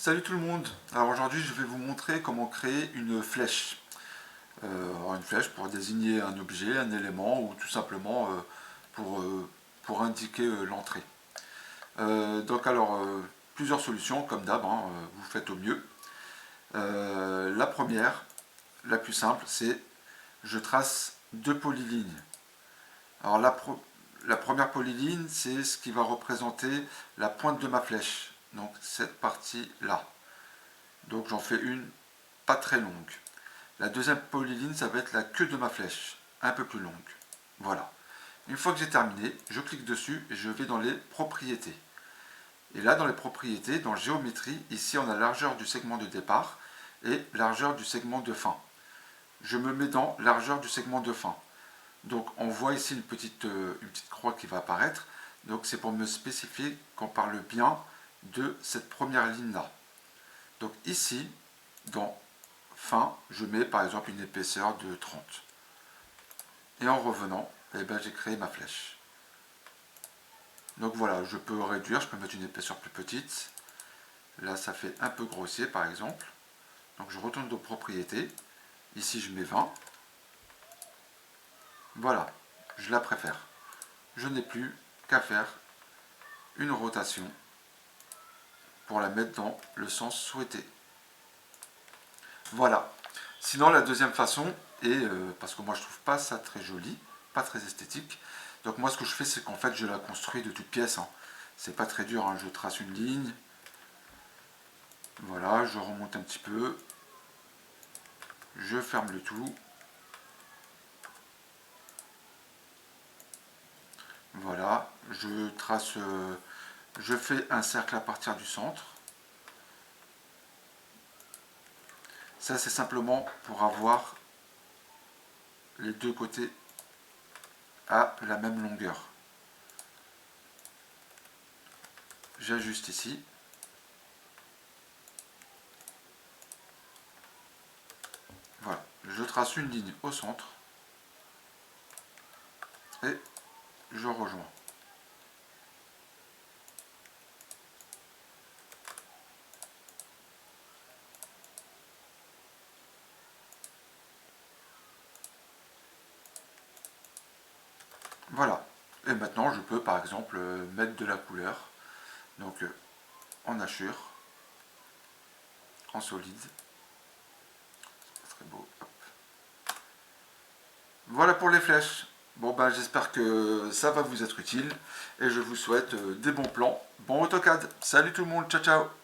Salut tout le monde. Alors aujourd'hui je vais vous montrer comment créer une flèche. Une flèche pour désigner un objet, un élément ou tout simplement pour indiquer l'entrée. Plusieurs solutions comme d'hab, vous faites au mieux. La première, la plus simple, c'est je trace deux polylignes. Alors la première polyligne, c'est ce qui va représenter la pointe de ma flèche. Donc cette partie-là. Donc j'en fais une pas très longue. La deuxième polyline, ça va être la queue de ma flèche, un peu plus longue. Voilà. Une fois que j'ai terminé, je clique dessus et je vais dans les propriétés. Et là, dans les propriétés, dans géométrie, ici on a largeur du segment de départ et largeur du segment de fin. Je me mets dans largeur du segment de fin. Donc on voit ici une petite croix qui va apparaître. Donc c'est pour me spécifier qu'on parle bien de cette première ligne-là. Donc ici, dans fin, je mets par exemple une épaisseur de 30. Et en revenant, j'ai créé ma flèche. Donc voilà, je peux réduire, je peux mettre une épaisseur plus petite. Là, ça fait un peu grossier par exemple. Donc je retourne dans propriétés. Ici, je mets 20. Voilà, je la préfère. Je n'ai plus qu'à faire une rotation pour la mettre dans le sens souhaité. Voilà. Sinon, la deuxième façon, parce que moi je trouve pas ça très joli, pas très esthétique, donc moi ce que je fais, c'est qu'en fait je la construis de toutes pièces. C'est pas très dur, je trace une ligne, voilà, je remonte un petit peu, je ferme le tout, voilà, je trace, je fais un cercle à partir du centre. Ça c'est simplement pour avoir les deux côtés à la même longueur. J'ajuste ici. Voilà, je trace une ligne au centre et je rejoins. Voilà. Et maintenant, je peux par exemple mettre de la couleur. Donc en hachure, en solide. C'est pas très beau. Hop. Voilà pour les flèches. Bon ben j'espère que ça va vous être utile et je vous souhaite des bons plans. Bon AutoCAD. Salut tout le monde. Ciao ciao.